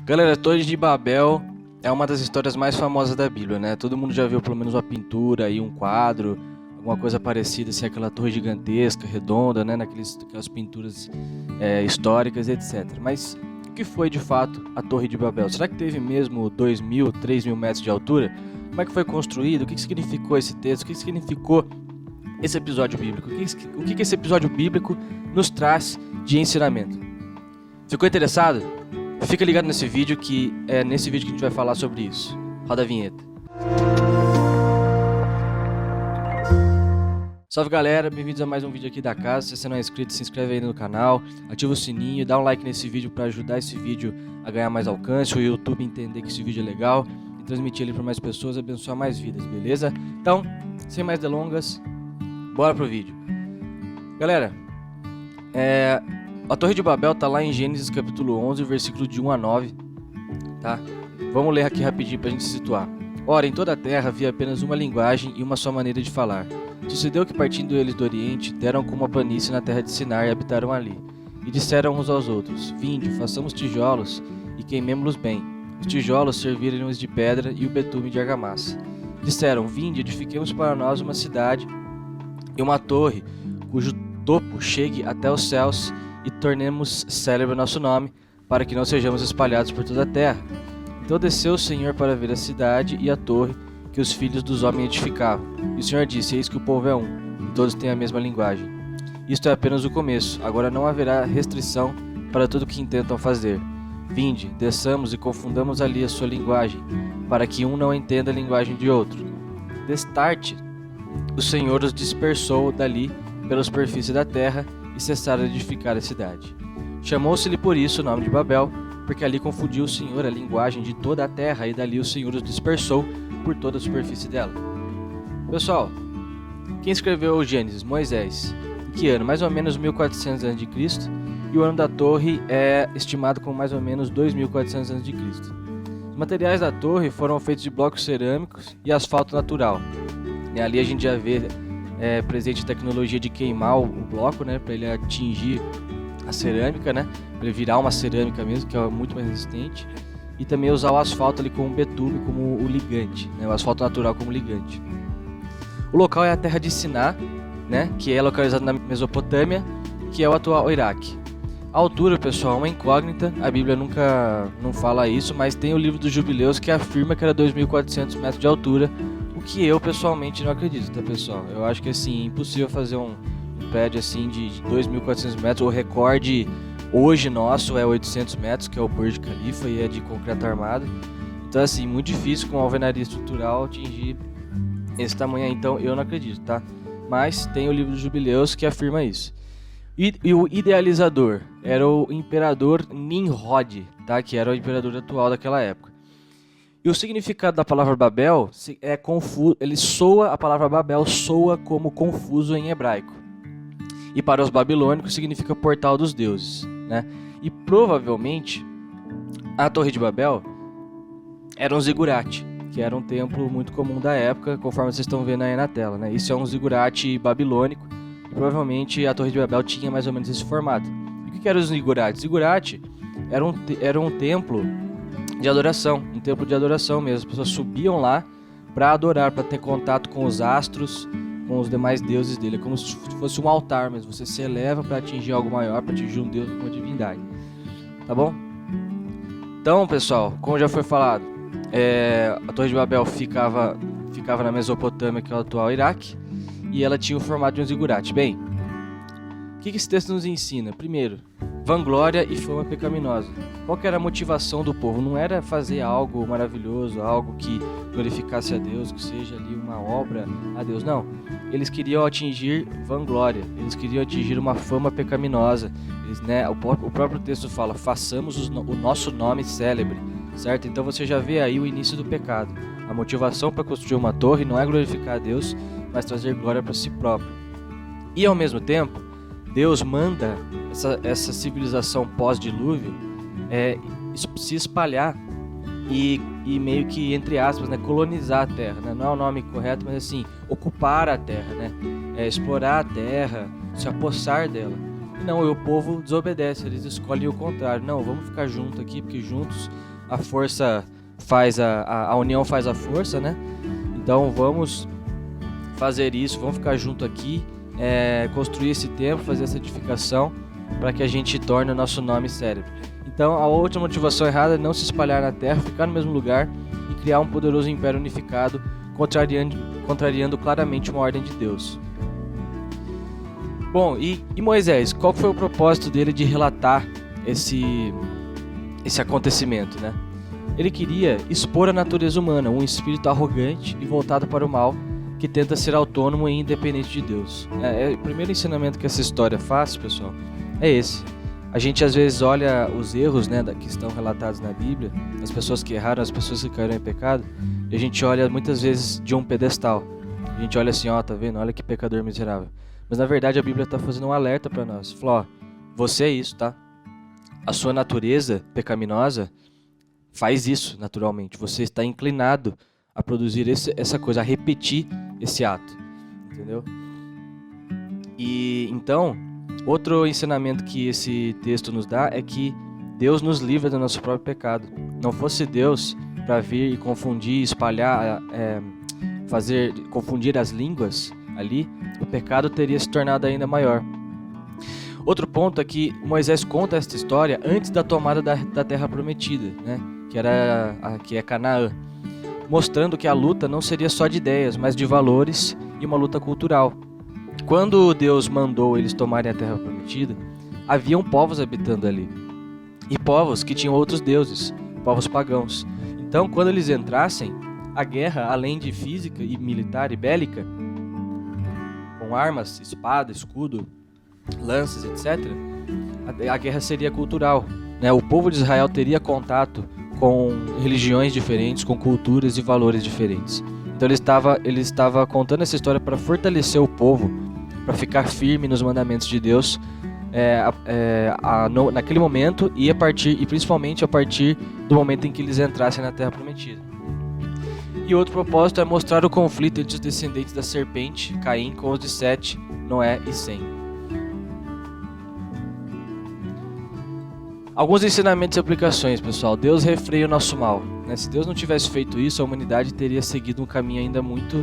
Galera, a Torre de Babel é uma das histórias mais famosas da Bíblia, né? Todo mundo já viu pelo menos uma pintura e um quadro, alguma coisa parecida, assim, aquela torre gigantesca, redonda, né? Aquelas pinturas históricas, etc. Mas o que foi de fato a Torre de Babel? Será que teve mesmo 2.000, 3.000 metros de altura? Como é que foi construído? O que significou esse texto? O que significou esse episódio bíblico? O que esse episódio bíblico nos traz de ensinamento? Ficou interessado? Fica ligado nesse vídeo que é nesse vídeo que a gente vai falar sobre isso. Roda a vinheta. Salve galera, bem-vindos a mais um vídeo aqui da casa. Se você não é inscrito, se inscreve aí no canal, ativa o sininho, dá um like nesse vídeo para ajudar esse vídeo a ganhar mais alcance, o YouTube entender que esse vídeo é legal e transmitir ele para mais pessoas, abençoar mais vidas, beleza? Então, sem mais delongas, bora pro vídeo. Galera, a Torre de Babel está lá em Gênesis capítulo 11, versículo de 1 a 9, tá? Vamos ler aqui rapidinho para a gente se situar. Ora, em toda a terra havia apenas uma linguagem e uma só maneira de falar. Sucedeu que, partindo eles do Oriente, deram com uma planície na terra de Sinar e habitaram ali. E disseram uns aos outros: Vinde, façamos tijolos e queimemo-los bem. Os tijolos serviram-lhes de pedra e o betume de argamassa. Disseram: Vinde, edifiquemos para nós uma cidade e uma torre, cujo topo chegue até os céus, e tornemos célebre o nosso nome, para que não sejamos espalhados por toda a terra. Então desceu o Senhor para ver a cidade e a torre que os filhos dos homens edificavam. E o Senhor disse: Eis que o povo é um, e todos têm a mesma linguagem. Isto é apenas o começo, agora não haverá restrição para tudo o que intentam fazer. Vinde, desçamos e confundamos ali a sua linguagem, para que um não entenda a linguagem de outro. Destarte, o Senhor os dispersou dali pela superfície da terra, e cessaram de edificar a cidade. Chamou-se-lhe por isso o nome de Babel, porque ali confundiu o Senhor a linguagem de toda a terra, e dali o Senhor os dispersou por toda a superfície dela. Pessoal, quem escreveu o Gênesis? Moisés. Em que ano? Mais ou menos 1400 a.C., e o ano da torre é estimado com mais ou menos 2400 a.C. Os materiais da torre foram feitos de blocos cerâmicos e asfalto natural. E ali a gente já vê presente a tecnologia de queimar o bloco, né, para ele atingir a cerâmica, né, para ele virar uma cerâmica mesmo, que é muito mais resistente, e também usar o asfalto ali como betume, como o ligante, né, o asfalto natural como ligante. O local é a terra de Sinar, né, que é localizado na Mesopotâmia, que é o atual Iraque. A altura, pessoal, é uma incógnita, a Bíblia não fala isso, mas tem o livro dos Jubileus que afirma que era 2.400 metros de altura, o que eu pessoalmente não acredito, tá, pessoal? Eu acho que assim, é impossível fazer um prédio assim de 2.400 metros. O recorde hoje nosso é 800 metros, que é o Burj Khalifa, e é de concreto armado. Então assim, muito difícil com alvenaria estrutural atingir esse tamanho aí, então eu não acredito, tá? Mas tem o livro dos Jubileus que afirma isso. E o idealizador era o imperador Nimrod, tá? Que era o imperador atual daquela época. E o significado da palavra Babel é confuso. A palavra Babel soa como confuso em hebraico. E para os babilônicos significa portal dos deuses, né? E provavelmente a Torre de Babel era um zigurate, que era um templo muito comum da época, conforme vocês estão vendo aí na tela, né? Isso é um zigurate babilônico. E provavelmente a Torre de Babel tinha mais ou menos esse formato. E o que era o zigurate? Zigurate era um templo de adoração, um templo de adoração mesmo. As pessoas subiam lá para adorar, para ter contato com os astros, com os demais deuses dele. É como se fosse um altar mesmo. Você se eleva para atingir algo maior, para atingir um deus, uma divindade. Tá bom? Então, pessoal, como já foi falado, a Torre de Babel ficava na Mesopotâmia, que é o atual Iraque, e ela tinha o formato de um zigurate. Bem, o que esse texto nos ensina? Primeiro, vanglória e fama pecaminosa. Qual que era a motivação do povo? Não era fazer algo maravilhoso, algo que glorificasse a Deus, que seja ali uma obra a Deus. Não. Eles queriam atingir vanglória. Eles queriam atingir uma fama pecaminosa. O próprio texto fala: façamos o nosso nome célebre. Certo? Então você já vê aí o início do pecado. A motivação para construir uma torre não é glorificar a Deus, mas trazer glória para si próprio. E ao mesmo tempo, Deus manda essa civilização pós-dilúvio se espalhar e meio que, entre aspas, né, colonizar a terra, né? Não é o nome correto, mas assim, ocupar a terra, né? Explorar a terra, se apossar dela. E não, o povo desobedece, eles escolhem o contrário. Não, vamos ficar juntos aqui, porque juntos a força faz a união faz a força, né? Então vamos fazer isso, vamos ficar junto aqui, construir esse templo, fazer essa edificação para que a gente torne o nosso nome célebre. Então a outra motivação errada é não se espalhar na terra, ficar no mesmo lugar e criar um poderoso império unificado, contrariando claramente uma ordem de Deus. Bom, e Moisés, qual foi o propósito dele de relatar esse acontecimento, né? Ele queria expor a natureza humana, um espírito arrogante e voltado para o mal, que tenta ser autônomo e independente de Deus. O primeiro ensinamento que essa história faz, pessoal, é esse. A gente às vezes olha os erros, né, que estão relatados na Bíblia, as pessoas que erraram, as pessoas que caíram em pecado, e a gente olha muitas vezes de um pedestal. A gente olha assim, ó, tá vendo? Olha que pecador miserável. Mas na verdade a Bíblia está fazendo um alerta para nós. Falou, ó, você é isso, tá? A sua natureza pecaminosa faz isso naturalmente. Você está inclinado a produzir essa coisa, a repetir esse ato. Entendeu? E então, outro ensinamento que esse texto nos dá é que Deus nos livra do nosso próprio pecado. Não fosse Deus para vir e confundir, espalhar, confundir as línguas ali, o pecado teria se tornado ainda maior. Outro ponto é que Moisés conta esta história antes da tomada da terra prometida, né? Que é Canaã, mostrando que a luta não seria só de ideias, mas de valores e uma luta cultural. Quando Deus mandou eles tomarem a terra prometida, haviam povos habitando ali, e povos que tinham outros deuses, povos pagãos. Então, quando eles entrassem, a guerra, além de física e militar e bélica, com armas, espada, escudo, lanças, etc., a guerra seria cultural, né? O povo de Israel teria contato com religiões diferentes, com culturas e valores diferentes. Então ele estava contando essa história para fortalecer o povo, para ficar firme nos mandamentos de Deus naquele momento e principalmente a partir do momento em que eles entrassem na Terra Prometida. E outro propósito é mostrar o conflito entre os descendentes da serpente, Caim, com os de Sete, Noé e Sem. Alguns ensinamentos e aplicações, pessoal. Deus refreia o nosso mal, né? Se Deus não tivesse feito isso, a humanidade teria seguido um caminho ainda muito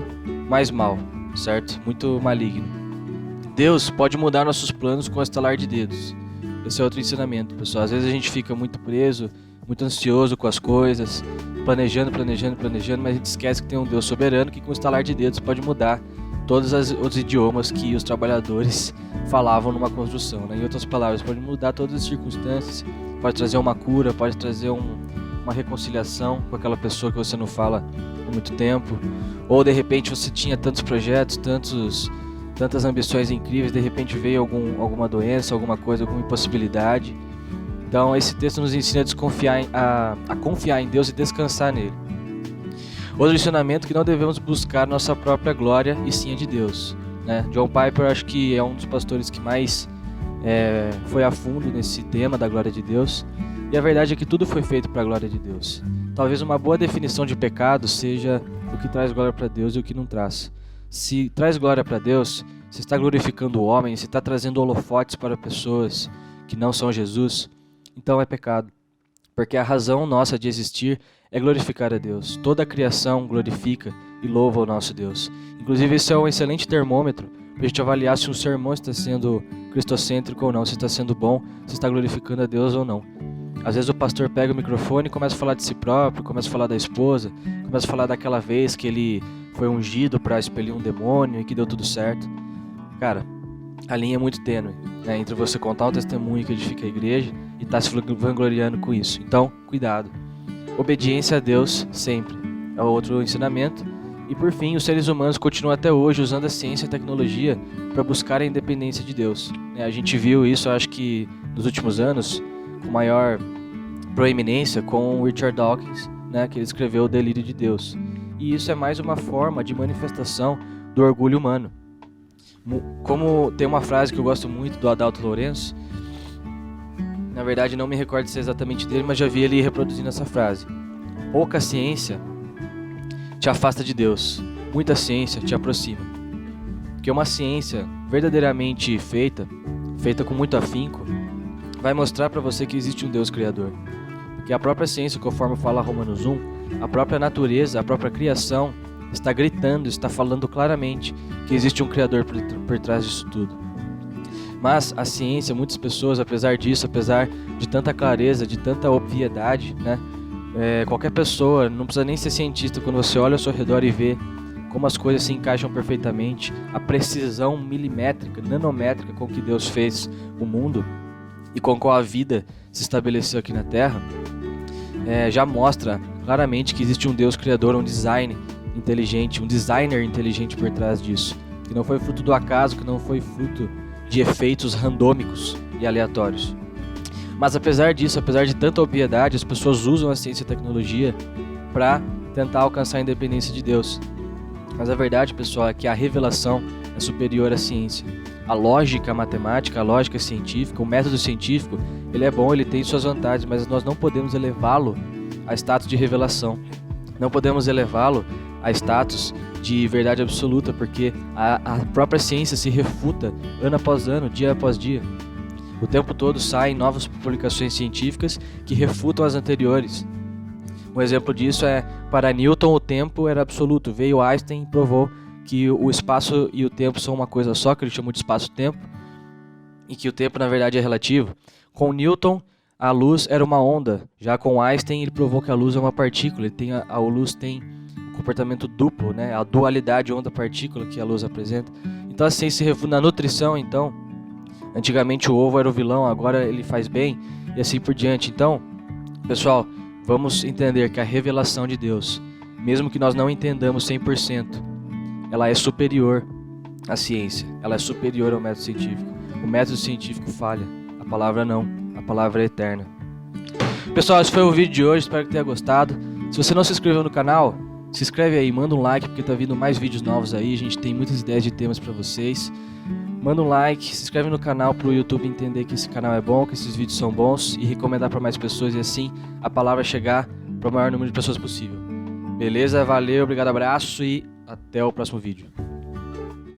mais mal, certo? Muito maligno. Deus pode mudar nossos planos com o estalar de dedos. Esse é outro ensinamento, pessoal. Às vezes a gente fica muito preso, muito ansioso com as coisas, planejando, mas a gente esquece que tem um Deus soberano que com o estalar de dedos pode mudar todos os idiomas que os trabalhadores falavam numa construção, né? Em outras palavras, pode mudar todas as circunstâncias, pode trazer uma cura, pode trazer uma reconciliação com aquela pessoa que você não fala há muito tempo, ou de repente você tinha tantos projetos, tantas ambições incríveis, de repente veio alguma doença, alguma coisa, alguma impossibilidade. Então esse texto nos ensina a confiar em Deus e descansar nele. Outro ensinamento é que não devemos buscar nossa própria glória e sim a de Deus, né? John Piper acho que é um dos pastores que mais foi a fundo nesse tema da glória de Deus. E a verdade é que tudo foi feito para a glória de Deus. Talvez uma boa definição de pecado seja o que traz glória para Deus e o que não traz. Se traz glória para Deus, se está glorificando o homem, se está trazendo holofotes para pessoas que não são Jesus, então é pecado. Porque a razão nossa de existir é glorificar a Deus. Toda a criação glorifica e louva o nosso Deus. Inclusive, esse é um excelente termômetro para a gente avaliar se um sermão está sendo cristocêntrico ou não, se está sendo bom, se está glorificando a Deus ou não. Às vezes o pastor pega o microfone e começa a falar de si próprio, começa a falar da esposa, começa a falar daquela vez que ele foi ungido para expelir um demônio e que deu tudo certo. Cara, a linha é muito tênue, né, entre você contar um testemunho que edifica a igreja e estar se vangloriando com isso. Então, cuidado. Obediência a Deus sempre é outro ensinamento. E por fim, os seres humanos continuam até hoje usando a ciência e a tecnologia para buscar a independência de Deus. A gente viu isso, acho que nos últimos anos, com maior proeminência com o Richard Dawkins, né, que ele escreveu O Delírio de Deus. E isso é mais uma forma de manifestação do orgulho humano. Como tem uma frase que eu gosto muito do Adalto Lourenço, na verdade não me recordo se é exatamente dele, mas já vi ele reproduzindo essa frase. Pouca ciência te afasta de Deus, muita ciência te aproxima. Porque uma ciência verdadeiramente feita com muito afinco, vai mostrar para você que existe um Deus Criador. que a própria ciência, conforme fala Romanos 1, a própria natureza, a própria criação está gritando, está falando claramente que existe um Criador por trás disso tudo. Mas a ciência, muitas pessoas, apesar disso, apesar de tanta clareza, de tanta obviedade, né? Qualquer pessoa, não precisa nem ser cientista, quando você olha ao seu redor e vê como as coisas se encaixam perfeitamente, a precisão milimétrica, nanométrica com que Deus fez o mundo e com qual a vida se estabeleceu aqui na Terra, já mostra claramente que existe um Deus criador, um design inteligente, um designer inteligente por trás disso, que não foi fruto do acaso, que não foi fruto de efeitos randômicos e aleatórios. Mas apesar disso, apesar de tanta obviedade, as pessoas usam a ciência e a tecnologia para tentar alcançar a independência de Deus. Mas a verdade, pessoal, é que a revelação é superior à ciência. A lógica matemática, a lógica científica, o método científico, ele é bom, ele tem suas vantagens, mas nós não podemos elevá-lo a status de revelação. Não podemos elevá-lo a status de verdade absoluta, porque a própria ciência se refuta ano após ano, dia após dia. O tempo todo saem novas publicações científicas que refutam as anteriores. Um exemplo disso é, para Newton o tempo era absoluto. Veio Einstein e provou que o espaço e o tempo são uma coisa só, que ele chamou de espaço-tempo, e que o tempo na verdade é relativo. Com Newton, a luz era uma onda. Já com Einstein, ele provou que a luz é uma partícula. A luz tem um comportamento duplo, né? A dualidade onda-partícula que a luz apresenta. Então a ciência se refuta na nutrição, então. Antigamente o ovo era o vilão, agora ele faz bem, e assim por diante. Então, pessoal, vamos entender que a revelação de Deus, mesmo que nós não entendamos 100%, ela é superior à ciência, ela é superior ao método científico. O método científico falha, a palavra não, a palavra é eterna. Pessoal, esse foi o vídeo de hoje, espero que tenha gostado. Se você não se inscreveu no canal, se inscreve aí, manda um like, porque tá vindo mais vídeos novos aí, a gente tem muitas ideias de temas para vocês. Manda um like, se inscreve no canal para o YouTube entender que esse canal é bom, que esses vídeos são bons e recomendar para mais pessoas, e assim a palavra chegar para o maior número de pessoas possível. Beleza? Valeu, obrigado, abraço e até o próximo vídeo.